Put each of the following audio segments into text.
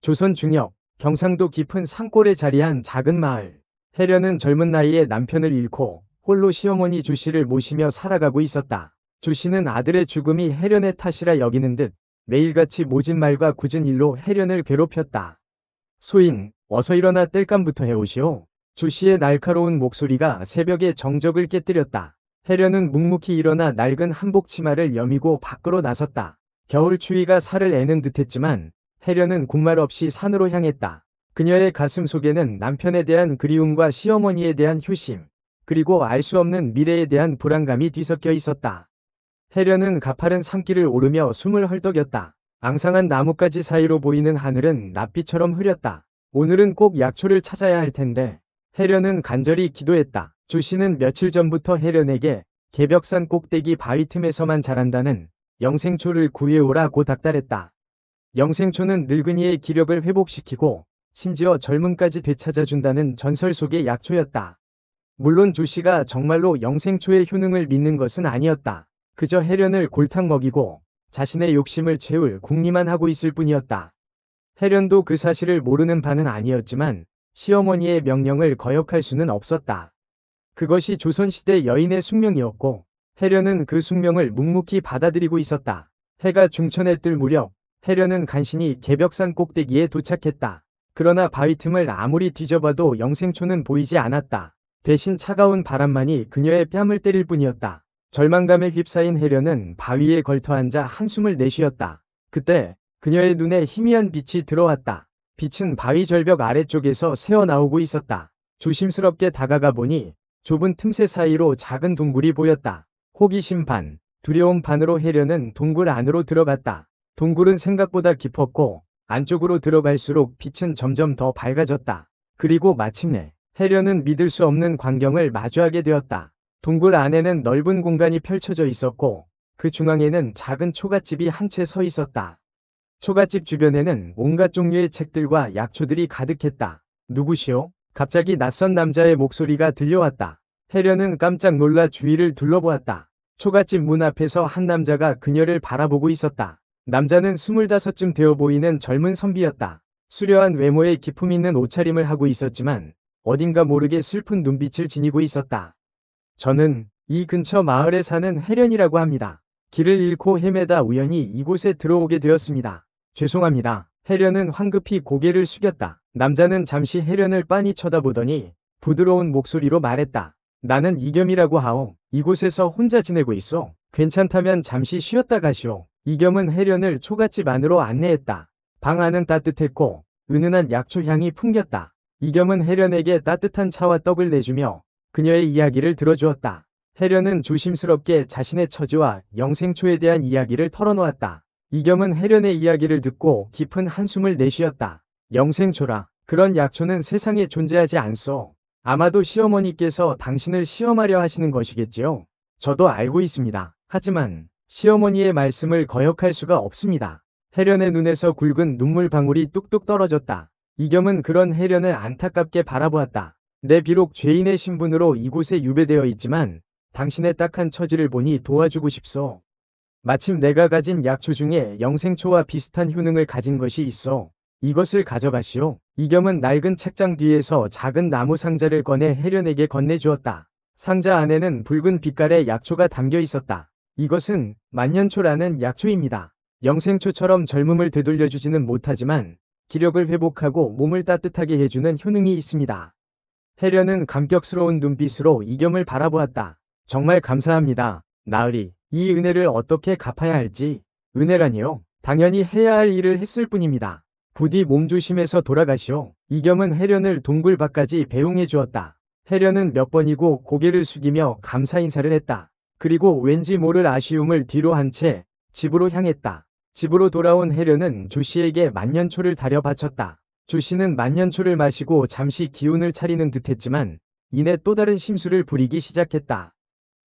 조선 중엽, 경상도 깊은 산골에 자리한 작은 마을. 혜련은 젊은 나이에 남편을 잃고 홀로 시어머니 조씨를 모시며 살아가고 있었다. 조씨는 아들의 죽음이 혜련의 탓이라 여기는 듯 매일같이 모진 말과 굳은 일로 혜련을 괴롭혔다. 소인, 어서 일어나 땔감부터 해오시오. 조씨의 날카로운 목소리가 새벽의 정적을 깨뜨렸다. 혜련은 묵묵히 일어나 낡은 한복 치마를 여미고 밖으로 나섰다. 겨울 추위가 살을 애는 듯했지만 혜련은 군말 없이 산으로 향했다. 그녀의 가슴 속에는 남편에 대한 그리움과 시어머니에 대한 효심, 그리고 알 수 없는 미래에 대한 불안감이 뒤섞여 있었다. 혜련은 가파른 산길을 오르며 숨을 헐떡였다. 앙상한 나뭇가지 사이로 보이는 하늘은 낯비처럼 흐렸다. 오늘은 꼭 약초를 찾아야 할 텐데. 혜련은 간절히 기도했다. 조씨는 며칠 전부터 혜련에게 개벽산 꼭대기 바위 틈에서만 자란다는 영생초를 구해오라고 닥달했다. 영생초는 늙은이의 기력을 회복시키고 심지어 젊음까지 되찾아준다는 전설 속의 약초였다. 물론 조씨가 정말로 영생초의 효능을 믿는 것은 아니었다. 그저 혜련을 골탕 먹이고 자신의 욕심을 채울 궁리만 하고 있을 뿐이었다. 혜련도 그 사실을 모르는 바는 아니었지만 시어머니의 명령을 거역할 수는 없었다. 그것이 조선시대 여인의 숙명이었고 혜련은 그 숙명을 묵묵히 받아들이고 있었다. 해가 중천에 뜰 무렵 혜련은 간신히 개벽산 꼭대기에 도착했다. 그러나 바위 틈을 아무리 뒤져봐도 영생초는 보이지 않았다. 대신 차가운 바람만이 그녀의 뺨을 때릴 뿐이었다. 절망감에 휩싸인 혜련은 바위에 걸터앉아 한숨을 내쉬었다. 그때 그녀의 눈에 희미한 빛이 들어왔다. 빛은 바위 절벽 아래쪽에서 새어나오고 있었다. 조심스럽게 다가가 보니 좁은 틈새 사이로 작은 동굴이 보였다. 호기심 반, 두려움 반으로 혜련은 동굴 안으로 들어갔다. 동굴은 생각보다 깊었고 안쪽으로 들어갈수록 빛은 점점 더 밝아졌다. 그리고 마침내 혜련은 믿을 수 없는 광경을 마주하게 되었다. 동굴 안에는 넓은 공간이 펼쳐져 있었고 그 중앙에는 작은 초가집이 한 채 서 있었다. 초가집 주변에는 온갖 종류의 책들과 약초들이 가득했다. 누구시오? 갑자기 낯선 남자의 목소리가 들려왔다. 혜련은 깜짝 놀라 주위를 둘러보았다. 초가집 문 앞에서 한 남자가 그녀를 바라보고 있었다. 남자는 25쯤 되어 보이는 젊은 선비였다. 수려한 외모에 기품 있는 옷차림을 하고 있었지만 어딘가 모르게 슬픈 눈빛을 지니고 있었다. 저는 이 근처 마을에 사는 혜련이라고 합니다. 길을 잃고 헤매다 우연히 이곳에 들어오게 되었습니다. 죄송합니다. 혜련은 황급히 고개를 숙였다. 남자는 잠시 혜련을 빤히 쳐다보더니 부드러운 목소리로 말했다. 나는 이겸이라고 하오. 이곳에서 혼자 지내고 있어. 괜찮다면 잠시 쉬었다 가시오. 이겸은 혜련을 초가집 안으로 안내했다. 방 안은 따뜻했고 은은한 약초 향이 풍겼다. 이겸은 혜련에게 따뜻한 차와 떡을 내주며 그녀의 이야기를 들어주었다. 혜련은 조심스럽게 자신의 처지와 영생초에 대한 이야기를 털어놓았다. 이겸은 혜련의 이야기를 듣고 깊은 한숨을 내쉬었다. 영생초라. 그런 약초는 세상에 존재하지 않소. 아마도 시어머니께서 당신을 시험하려 하시는 것이겠지요. 저도 알고 있습니다. 하지만 시어머니의 말씀을 거역할 수가 없습니다. 혜련의 눈에서 굵은 눈물 방울이 뚝뚝 떨어졌다. 이겸은 그런 혜련을 안타깝게 바라보았다. 내 비록 죄인의 신분으로 이곳에 유배되어 있지만 당신의 딱한 처지를 보니 도와주고 싶소. 마침 내가 가진 약초 중에 영생초와 비슷한 효능을 가진 것이 있어. 이것을 가져가시오. 이겸은 낡은 책장 뒤에서 작은 나무 상자를 꺼내 혜련에게 건네주었다. 상자 안에는 붉은 빛깔의 약초가 담겨 있었다. 이것은 만년초라는 약초입니다. 영생초처럼 젊음을 되돌려주지는 못하지만 기력을 회복하고 몸을 따뜻하게 해주는 효능이 있습니다. 혜련은 감격스러운 눈빛으로 이겸을 바라보았다. 정말 감사합니다. 나으리, 이 은혜를 어떻게 갚아야 할지. 은혜라니요? 당연히 해야 할 일을 했을 뿐입니다. 부디 몸조심해서 돌아가시오. 이겸은 혜련을 동굴 밖까지 배웅해 주었다. 혜련은 몇 번이고 고개를 숙이며 감사 인사를 했다. 그리고 왠지 모를 아쉬움을 뒤로 한 채 집으로 향했다. 집으로 돌아온 혜련은 조씨에게 만년초를 다려 바쳤다. 조씨는 만년초를 마시고 잠시 기운을 차리는 듯했지만 이내 또 다른 심술을 부리기 시작했다.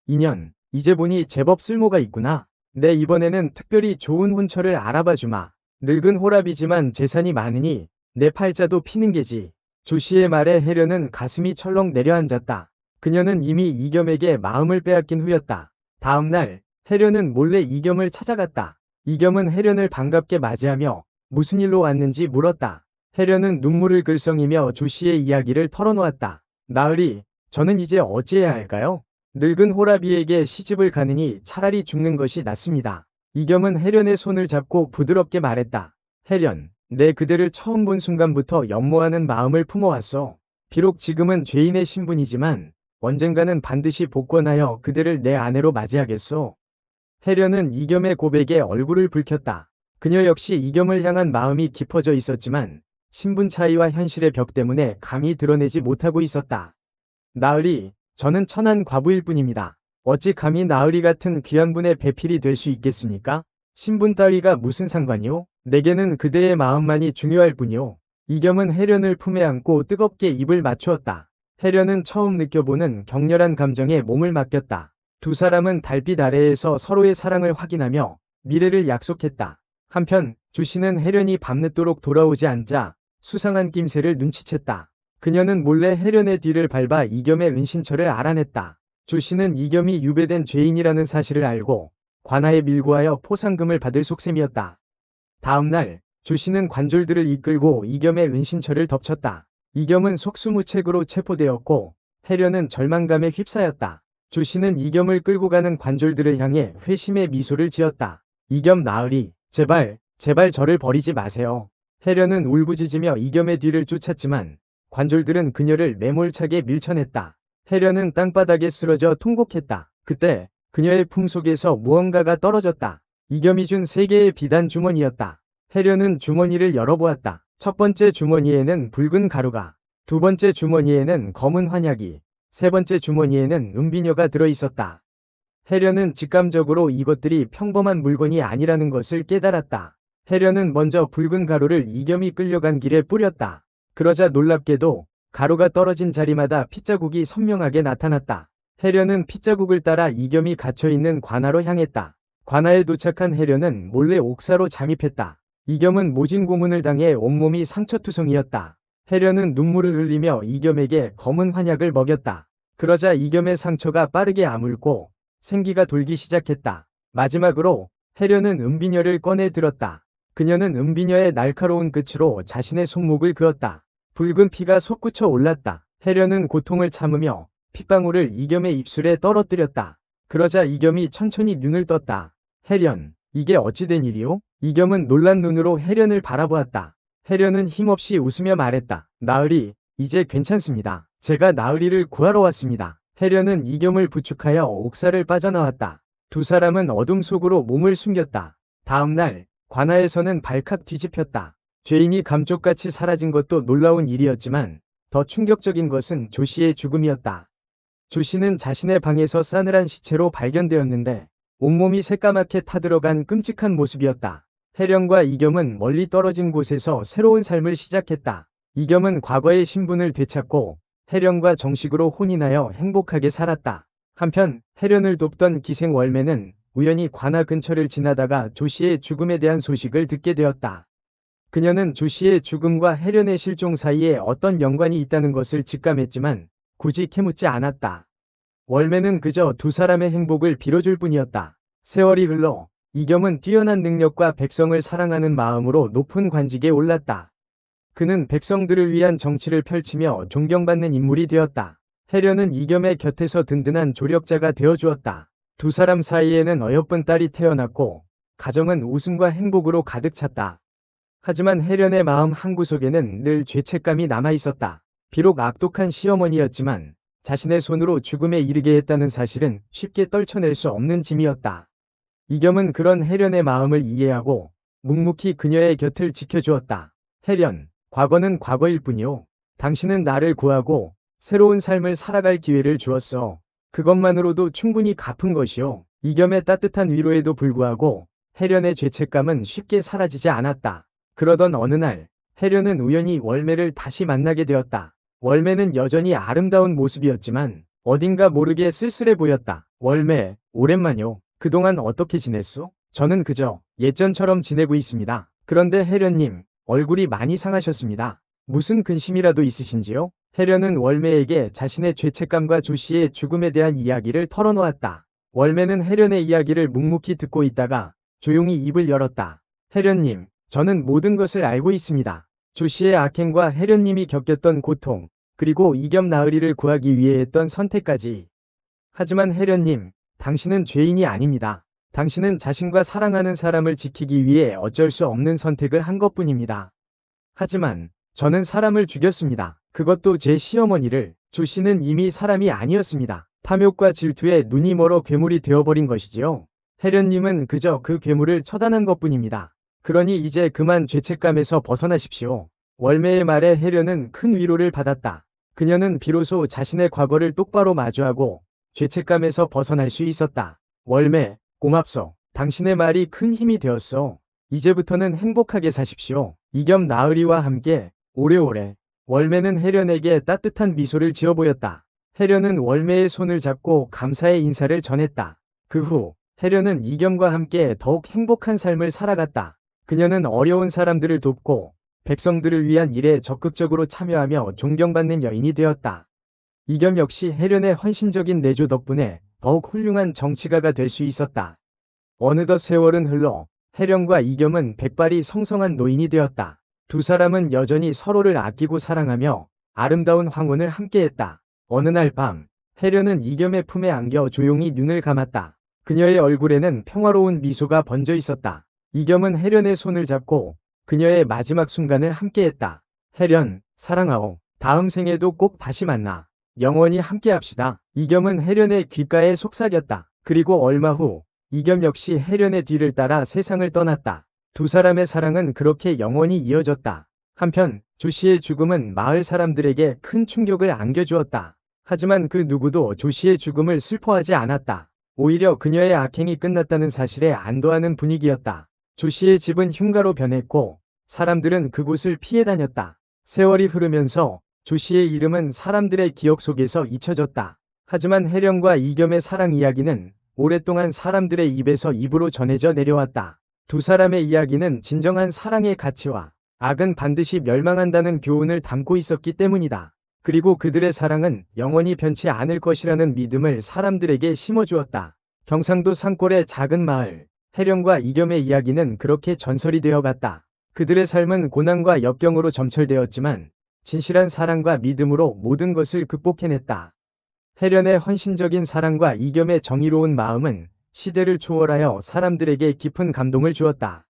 인연, 이제 보니 제법 쓸모가 있구나. 내 이번에는 특별히 좋은 혼처를 알아봐 주마. 늙은 호랍이지만 재산이 많으니 내 팔자도 피는 게지. 조씨의 말에 혜련은 가슴이 철렁 내려앉았다. 그녀는 이미 이겸에게 마음을 빼앗긴 후였다. 다음 날 혜련은 몰래 이겸을 찾아갔다. 이겸은 혜련을 반갑게 맞이하며 무슨 일로 왔는지 물었다. 혜련은 눈물을 글썽이며 조씨의 이야기를 털어놓았다. 나으리, 저는 이제 어찌해야 할까요? 늙은 호라비에게 시집을 가느니 차라리 죽는 것이 낫습니다. 이겸은 혜련의 손을 잡고 부드럽게 말했다. 혜련, 내 그대를 처음 본 순간부터 연모하는 마음을 품어왔어. 비록 지금은 죄인의 신분이지만 언젠가는 반드시 복권하여 그대를 내 아내로 맞이하겠소. 혜련은 이겸의 고백에 얼굴을 붉혔다. 그녀 역시 이겸을 향한 마음이 깊어져 있었지만 신분 차이와 현실의 벽 때문에 감히 드러내지 못하고 있었다. 나으리, 저는 천한 과부일 뿐입니다. 어찌 감히 나으리 같은 귀한 분의 배필이 될 수 있겠습니까? 신분 따위가 무슨 상관이오? 내게는 그대의 마음만이 중요할 뿐이오. 이겸은 혜련을 품에 안고 뜨겁게 입을 맞추었다. 혜련은 처음 느껴보는 격렬한 감정에 몸을 맡겼다. 두 사람은 달빛 아래에서 서로의 사랑을 확인하며 미래를 약속했다. 한편 조씨는 혜련이 밤늦도록 돌아오지 않자 수상한 낌새를 눈치챘다. 그녀는 몰래 혜련의 뒤를 밟아 이겸의 은신처를 알아냈다. 조씨는 이겸이 유배된 죄인이라는 사실을 알고 관아에 밀고하여 포상금을 받을 속셈이었다. 다음날 조씨는 관졸들을 이끌고 이겸의 은신처를 덮쳤다. 이겸은 속수무책으로 체포되었고 혜련은 절망감에 휩싸였다. 조씨는 이겸을 끌고 가는 관졸들을 향해 회심의 미소를 지었다. 이겸 나으리, 제발 저를 버리지 마세요. 혜련은 울부짖으며 이겸의 뒤를 쫓았지만 관졸들은 그녀를 매몰차게 밀쳐냈다. 혜련은 땅바닥에 쓰러져 통곡했다. 그때 그녀의 품속에서 무언가가 떨어졌다. 이겸이 준 3개의 비단 주머니였다. 혜련은 주머니를 열어보았다. 첫 번째 주머니에는 붉은 가루가, 두 번째 주머니에는 검은 환약이, 세 번째 주머니에는 은비녀가 들어있었다. 혜련은 직감적으로 이것들이 평범한 물건이 아니라는 것을 깨달았다. 혜련은 먼저 붉은 가루를 이겸이 끌려간 길에 뿌렸다. 그러자 놀랍게도 가루가 떨어진 자리마다 핏자국이 선명하게 나타났다. 혜련은 핏자국을 따라 이겸이 갇혀있는 관아로 향했다. 관아에 도착한 혜련은 몰래 옥사로 잠입했다. 이겸은 모진 고문을 당해 온몸이 상처투성이었다. 혜련은 눈물을 흘리며 이겸에게 검은 환약을 먹였다. 그러자 이겸의 상처가 빠르게 아물고 생기가 돌기 시작했다. 마지막으로 혜련은 은비녀를 꺼내 들었다. 그녀는 은비녀의 날카로운 끝으로 자신의 손목을 그었다. 붉은 피가 솟구쳐 올랐다. 혜련은 고통을 참으며 핏방울을 이겸의 입술에 떨어뜨렸다. 그러자 이겸이 천천히 눈을 떴다. 혜련, 이게 어찌 된 일이오? 이겸은 놀란 눈으로 혜련을 바라보았다. 혜련은 힘없이 웃으며 말했다. 나으리, 이제 괜찮습니다. 제가 나으리를 구하러 왔습니다. 혜련은 이겸을 부축하여 옥사를 빠져나왔다. 두 사람은 어둠 속으로 몸을 숨겼다. 다음날 관아에서는 발칵 뒤집혔다. 죄인이 감쪽같이 사라진 것도 놀라운 일이었지만 더 충격적인 것은 조씨의 죽음이었다. 조씨는 자신의 방에서 싸늘한 시체로 발견되었는데 온몸이 새까맣게 타들어간 끔찍한 모습이었다. 혜련과 이겸은 멀리 떨어진 곳에서 새로운 삶을 시작했다. 이겸은 과거의 신분을 되찾고 혜련과 정식으로 혼인하여 행복하게 살았다. 한편 혜련을 돕던 기생 월매는 우연히 관아 근처를 지나다가 조씨의 죽음에 대한 소식을 듣게 되었다. 그녀는 조씨의 죽음과 혜련의 실종 사이에 어떤 연관이 있다는 것을 직감했지만 굳이 캐묻지 않았다. 월매는 그저 두 사람의 행복을 빌어줄 뿐이었다. 세월이 흘러 이겸은 뛰어난 능력과 백성을 사랑하는 마음으로 높은 관직에 올랐다. 그는 백성들을 위한 정치를 펼치며 존경받는 인물이 되었다. 혜련은 이겸의 곁에서 든든한 조력자가 되어주었다. 두 사람 사이에는 어여쁜 딸이 태어났고 가정은 웃음과 행복으로 가득 찼다. 하지만 혜련의 마음 한구석에는 늘 죄책감이 남아있었다. 비록 악독한 시어머니였지만 자신의 손으로 죽음에 이르게 했다는 사실은 쉽게 떨쳐낼 수 없는 짐이었다. 이겸은 그런 혜련의 마음을 이해하고 묵묵히 그녀의 곁을 지켜주었다. 혜련, 과거는 과거일 뿐이오. 당신은 나를 구하고 새로운 삶을 살아갈 기회를 주었어. 그것만으로도 충분히 갚은 것이오. 이겸의 따뜻한 위로에도 불구하고 혜련의 죄책감은 쉽게 사라지지 않았다. 그러던 어느 날 혜련은 우연히 월매를 다시 만나게 되었다. 월매는 여전히 아름다운 모습이었지만 어딘가 모르게 쓸쓸해 보였다. 월매, 오랜만이오. 그동안 어떻게 지냈소? 저는 그저 예전처럼 지내고 있습니다. 그런데 혜련님, 얼굴이 많이 상하셨습니다. 무슨 근심이라도 있으신지요? 혜련은 월매에게 자신의 죄책감과 조씨의 죽음에 대한 이야기를 털어놓았다. 월매는 혜련의 이야기를 묵묵히 듣고 있다가 조용히 입을 열었다. 혜련님, 저는 모든 것을 알고 있습니다. 조씨의 악행과 혜련님이 겪었던 고통, 그리고 이겸 나으리를 구하기 위해 했던 선택까지. 하지만 혜련님, 당신은 죄인이 아닙니다. 당신은 자신과 사랑하는 사람을 지키기 위해 어쩔 수 없는 선택을 한 것뿐입니다. 하지만 저는 사람을 죽였습니다. 그것도 제 시어머니를. 조씨는 이미 사람이 아니었습니다. 탐욕과 질투에 눈이 멀어 괴물이 되어버린 것이지요. 혜련님은 그저 그 괴물을 처단한 것뿐입니다. 그러니 이제 그만 죄책감에서 벗어나십시오. 월매의 말에 혜련은 큰 위로를 받았다. 그녀는 비로소 자신의 과거를 똑바로 마주하고 죄책감에서 벗어날 수 있었다. 월매, 고맙소. 당신의 말이 큰 힘이 되었소. 이제부터는 행복하게 사십시오. 이겸 나으리와 함께 오래오래. 월매는 혜련에게 따뜻한 미소를 지어 보였다. 혜련은 월매의 손을 잡고 감사의 인사를 전했다. 그 후 혜련은 이겸과 함께 더욱 행복한 삶을 살아갔다. 그녀는 어려운 사람들을 돕고 백성들을 위한 일에 적극적으로 참여하며 존경받는 여인이 되었다. 이겸 역시 혜련의 헌신적인 내조 덕분에 더욱 훌륭한 정치가가 될 수 있었다. 어느덧 세월은 흘러 혜련과 이겸은 백발이 성성한 노인이 되었다. 두 사람은 여전히 서로를 아끼고 사랑하며 아름다운 황혼을 함께했다. 어느 날 밤, 혜련은 이겸의 품에 안겨 조용히 눈을 감았다. 그녀의 얼굴에는 평화로운 미소가 번져 있었다. 이겸은 혜련의 손을 잡고 그녀의 마지막 순간을 함께했다. 혜련, 사랑하오. 다음 생에도 꼭 다시 만나. 영원히 함께합시다. 이겸은 혜련의 귓가에 속삭였다. 그리고 얼마 후 이겸 역시 혜련의 뒤를 따라 세상을 떠났다. 두 사람의 사랑은 그렇게 영원히 이어졌다. 한편 조씨의 죽음은 마을 사람들에게 큰 충격을 안겨주었다. 하지만 그 누구도 조씨의 죽음을 슬퍼하지 않았다. 오히려 그녀의 악행이 끝났다는 사실에 안도하는 분위기였다. 조씨의 집은 흉가로 변했고 사람들은 그곳을 피해 다녔다. 세월이 흐르면서 조씨의 이름은 사람들의 기억 속에서 잊혀졌다. 하지만 혜련과 이겸의 사랑 이야기는 오랫동안 사람들의 입에서 입으로 전해져 내려왔다. 두 사람의 이야기는 진정한 사랑의 가치와 악은 반드시 멸망한다는 교훈을 담고 있었기 때문이다. 그리고 그들의 사랑은 영원히 변치 않을 것이라는 믿음을 사람들에게 심어주었다. 경상도 산골의 작은 마을, 혜련과 이겸의 이야기는 그렇게 전설이 되어갔다. 그들의 삶은 고난과 역경으로 점철되었지만 진실한 사랑과 믿음으로 모든 것을 극복해냈다. 혜련의 헌신적인 사랑과 이겸의 정의로운 마음은 시대를 초월하여 사람들에게 깊은 감동을 주었다.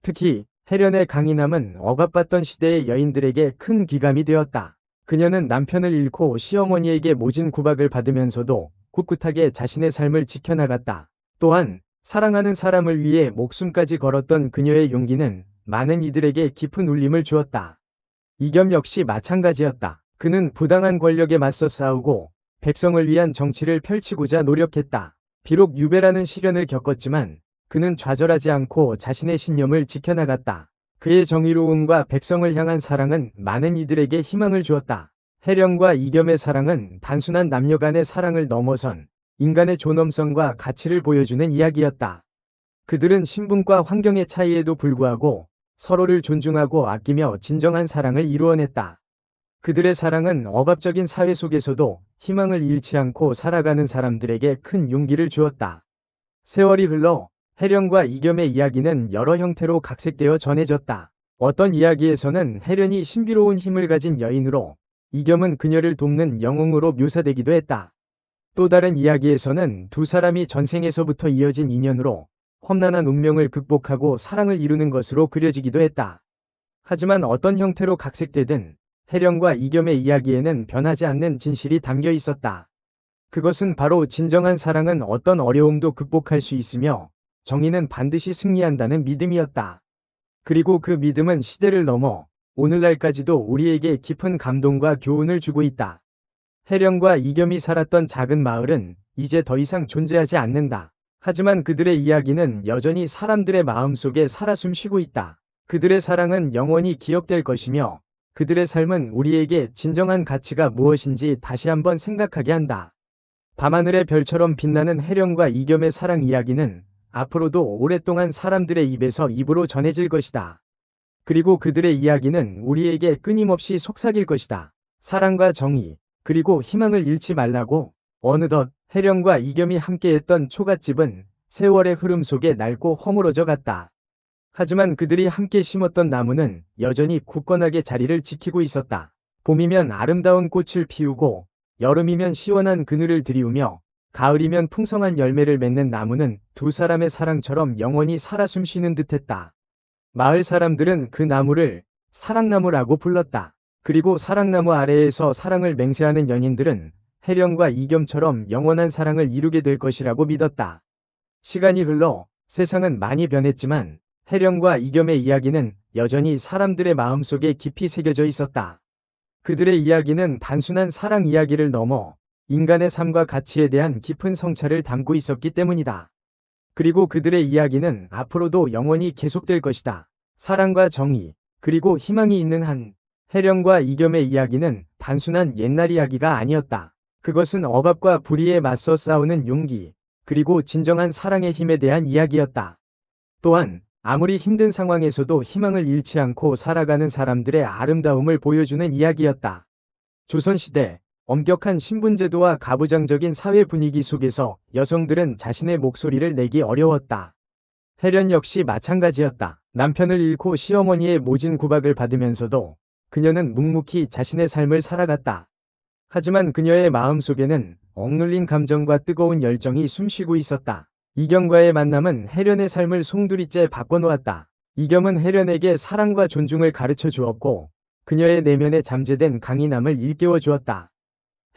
특히 혜련의 강인함은 억압받던 시대의 여인들에게 큰 귀감이 되었다. 그녀는 남편을 잃고 시어머니에게 모진 구박을 받으면서도 꿋꿋하게 자신의 삶을 지켜나갔다. 또한 사랑하는 사람을 위해 목숨까지 걸었던 그녀의 용기는 많은 이들에게 깊은 울림을 주었다. 이겸 역시 마찬가지였다. 그는 부당한 권력에 맞서 싸우고 백성을 위한 정치를 펼치고자 노력했다. 비록 유배라는 시련을 겪었지만 그는 좌절하지 않고 자신의 신념을 지켜나갔다. 그의 정의로움과 백성을 향한 사랑은 많은 이들에게 희망을 주었다. 혜련과 이겸의 사랑은 단순한 남녀 간의 사랑을 넘어선 인간의 존엄성과 가치를 보여주는 이야기였다. 그들은 신분과 환경의 차이에도 불구하고 서로를 존중하고 아끼며 진정한 사랑을 이루어냈다. 그들의 사랑은 억압적인 사회 속에서도 희망을 잃지 않고 살아가는 사람들에게 큰 용기를 주었다. 세월이 흘러 혜련과 이겸의 이야기는 여러 형태로 각색되어 전해졌다. 어떤 이야기에서는 혜련이 신비로운 힘을 가진 여인으로, 이겸은 그녀를 돕는 영웅으로 묘사되기도 했다. 또 다른 이야기에서는 두 사람이 전생에서부터 이어진 인연으로 험난한 운명을 극복하고 사랑을 이루는 것으로 그려지기도 했다. 하지만 어떤 형태로 각색되든 혜련과 이겸의 이야기에는 변하지 않는 진실이 담겨 있었다. 그것은 바로 진정한 사랑은 어떤 어려움도 극복할 수 있으며 정의는 반드시 승리한다는 믿음이었다. 그리고 그 믿음은 시대를 넘어 오늘날까지도 우리에게 깊은 감동과 교훈을 주고 있다. 혜련과 이겸이 살았던 작은 마을은 이제 더 이상 존재하지 않는다. 하지만 그들의 이야기는 여전히 사람들의 마음속에 살아 숨쉬고 있다. 그들의 사랑은 영원히 기억될 것이며 그들의 삶은 우리에게 진정한 가치가 무엇인지 다시 한번 생각하게 한다. 밤하늘의 별처럼 빛나는 혜련과 이겸의 사랑 이야기는 앞으로도 오랫동안 사람들의 입에서 입으로 전해질 것이다. 그리고 그들의 이야기는 우리에게 끊임없이 속삭일 것이다. 사랑과 정의, 그리고 희망을 잃지 말라고. 어느덧 혜련과 이겸이 함께했던 초가집은 세월의 흐름 속에 낡고 허물어져 갔다. 하지만 그들이 함께 심었던 나무는 여전히 굳건하게 자리를 지키고 있었다. 봄이면 아름다운 꽃을 피우고 여름이면 시원한 그늘을 들이우며 가을이면 풍성한 열매를 맺는 나무는 두 사람의 사랑처럼 영원히 살아 숨쉬는 듯했다. 마을 사람들은 그 나무를 사랑나무라고 불렀다. 그리고 사랑나무 아래에서 사랑을 맹세하는 연인들은 해령과 이겸처럼 영원한 사랑을 이루게 될 것이라고 믿었다. 시간이 흘러 세상은 많이 변했지만 해령과 이겸의 이야기는 여전히 사람들의 마음속에 깊이 새겨져 있었다. 그들의 이야기는 단순한 사랑 이야기를 넘어 인간의 삶과 가치에 대한 깊은 성찰을 담고 있었기 때문이다. 그리고 그들의 이야기는 앞으로도 영원히 계속될 것이다. 사랑과 정의, 그리고 희망이 있는 한. 해령과 이겸의 이야기는 단순한 옛날 이야기가 아니었다. 그것은 억압과 불의에 맞서 싸우는 용기, 그리고 진정한 사랑의 힘에 대한 이야기였다. 또한 아무리 힘든 상황에서도 희망을 잃지 않고 살아가는 사람들의 아름다움을 보여주는 이야기였다. 조선시대 엄격한 신분제도와 가부장적인 사회 분위기 속에서 여성들은 자신의 목소리를 내기 어려웠다. 해련 역시 마찬가지였다. 남편을 잃고 시어머니의 모진 구박을 받으면서도 그녀는 묵묵히 자신의 삶을 살아갔다. 하지만 그녀의 마음속에는 억눌린 감정과 뜨거운 열정이 숨쉬고 있었다. 이겸과의 만남은 해련의 삶을 송두리째 바꿔놓았다. 이겸은 해련에게 사랑과 존중을 가르쳐 주었고 그녀의 내면에 잠재된 강인함을 일깨워 주었다.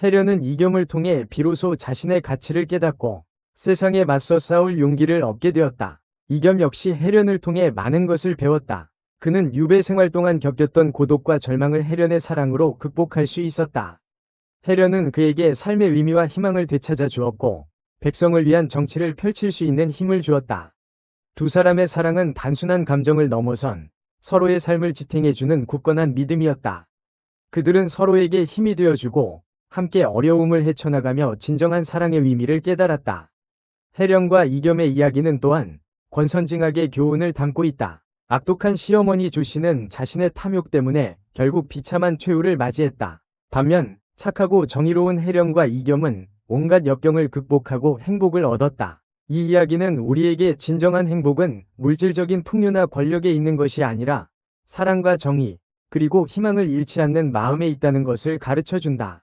해련은 이겸을 통해 비로소 자신의 가치를 깨닫고 세상에 맞서 싸울 용기를 얻게 되었다. 이겸 역시 해련을 통해 많은 것을 배웠다. 그는 유배 생활 동안 겪었던 고독과 절망을 해련의 사랑으로 극복할 수 있었다. 해련은 그에게 삶의 의미와 희망을 되찾아 주었고 백성을 위한 정치를 펼칠 수 있는 힘을 주었다. 두 사람의 사랑은 단순한 감정을 넘어선 서로의 삶을 지탱해주는 굳건한 믿음이었다. 그들은 서로에게 힘이 되어주고 함께 어려움을 헤쳐나가며 진정한 사랑의 의미를 깨달았다. 해령과 이겸의 이야기는 또한 권선징악의 교훈을 담고 있다. 악독한 시어머니 조씨는 자신의 탐욕 때문에 결국 비참한 최후를 맞이했다. 반면 착하고 정의로운 해령과 이겸은 온갖 역경을 극복하고 행복을 얻었다. 이 이야기는 우리에게 진정한 행복은 물질적인 풍요나 권력에 있는 것이 아니라 사랑과 정의, 그리고 희망을 잃지 않는 마음에 있다는 것을 가르쳐준다.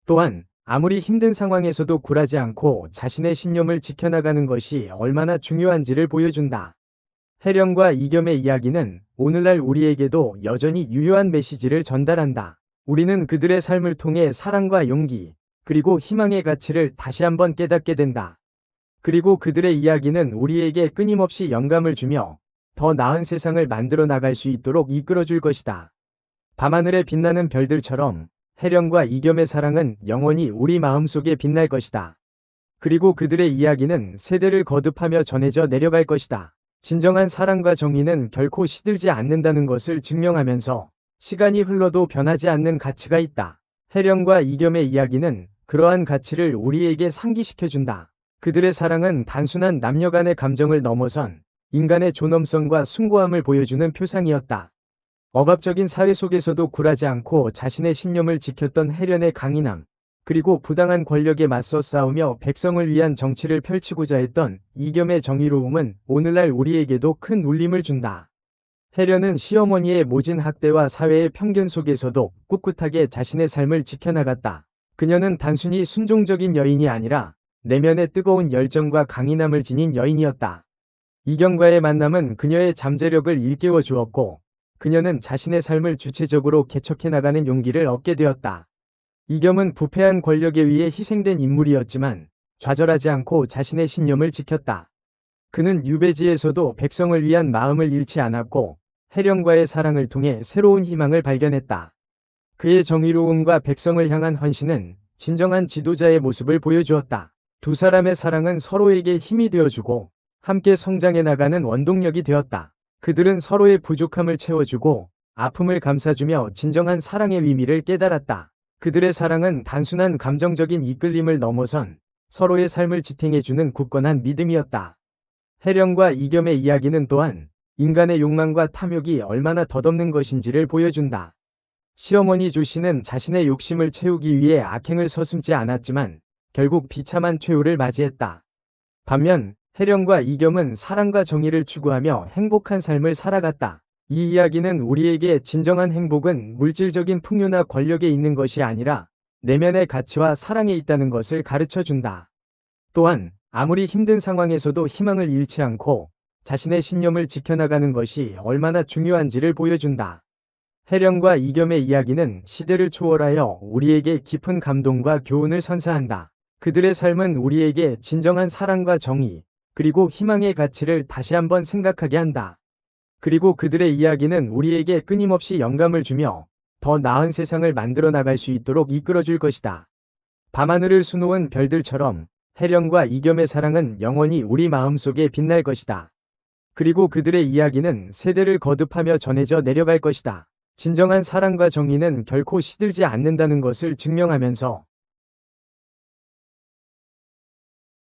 또한 아무리 힘든 상황에서도 굴하지 않고 자신의 신념을 지켜나가는 것이 얼마나 중요한지를 보여준다. 해령과 이겸의 이야기는 오늘날 우리에게도 여전히 유효한 메시지를 전달한다. 우리는 그들의 삶을 통해 사랑과 용기, 그리고 희망의 가치를 다시 한번 깨닫게 된다. 그리고 그들의 이야기는 우리에게 끊임없이 영감을 주며 더 나은 세상을 만들어 나갈 수 있도록 이끌어줄 것이다. 밤하늘에 빛나는 별들처럼 해령과 이겸의 사랑은 영원히 우리 마음속에 빛날 것이다. 그리고 그들의 이야기는 세대를 거듭하며 전해져 내려갈 것이다. 진정한 사랑과 정의는 결코 시들지 않는다는 것을 증명하면서 시간이 흘러도 변하지 않는 가치가 있다. 해령과 이겸의 이야기는 그러한 가치를 우리에게 상기시켜준다. 그들의 사랑은 단순한 남녀 간의 감정을 넘어선 인간의 존엄성과 숭고함을 보여주는 표상이었다. 억압적인 사회 속에서도 굴하지 않고 자신의 신념을 지켰던 해련의 강인함, 그리고 부당한 권력에 맞서 싸우며 백성을 위한 정치를 펼치고자 했던 이겸의 정의로움은 오늘날 우리에게도 큰 울림을 준다. 해련은 시어머니의 모진 학대와 사회의 편견 속에서도 꿋꿋하게 자신의 삶을 지켜나갔다. 그녀는 단순히 순종적인 여인이 아니라 내면의 뜨거운 열정과 강인함을 지닌 여인이었다. 이겸과의 만남은 그녀의 잠재력을 일깨워 주었고 그녀는 자신의 삶을 주체적으로 개척해 나가는 용기를 얻게 되었다. 이겸은 부패한 권력에 의해 희생된 인물이었지만 좌절하지 않고 자신의 신념을 지켰다. 그는 유배지에서도 백성을 위한 마음을 잃지 않았고 해령과의 사랑을 통해 새로운 희망을 발견했다. 그의 정의로움과 백성을 향한 헌신은 진정한 지도자의 모습을 보여주었다. 두 사람의 사랑은 서로에게 힘이 되어주고 함께 성장해 나가는 원동력이 되었다. 그들은 서로의 부족함을 채워주고 아픔을 감싸주며 진정한 사랑의 의미를 깨달았다. 그들의 사랑은 단순한 감정적인 이끌림을 넘어선 서로의 삶을 지탱해주는 굳건한 믿음이었다. 해령과 이겸의 이야기는 또한 인간의 욕망과 탐욕이 얼마나 덧없는 것인지를 보여준다. 시어머니 조씨는 자신의 욕심을 채우기 위해 악행을 서슴지 않았지만 결국 비참한 최후를 맞이했다. 반면 해령과 이겸은 사랑과 정의를 추구하며 행복한 삶을 살아갔다. 이 이야기는 우리에게 진정한 행복은 물질적인 풍요나 권력에 있는 것이 아니라 내면의 가치와 사랑에 있다는 것을 가르쳐 준다. 또한 아무리 힘든 상황에서도 희망을 잃지 않고 자신의 신념을 지켜나가는 것이 얼마나 중요한지를 보여준다. 해령과 이겸의 이야기는 시대를 초월하여 우리에게 깊은 감동과 교훈을 선사한다. 그들의 삶은 우리에게 진정한 사랑과 정의, 그리고 희망의 가치를 다시 한번 생각하게 한다. 그리고 그들의 이야기는 우리에게 끊임없이 영감을 주며 더 나은 세상을 만들어 나갈 수 있도록 이끌어 줄 것이다. 밤하늘을 수놓은 별들처럼 해령과 이겸의 사랑은 영원히 우리 마음속에 빛날 것이다. 그리고 그들의 이야기는 세대를 거듭하며 전해져 내려갈 것이다. 진정한 사랑과 정의는 결코 시들지 않는다는 것을 증명하면서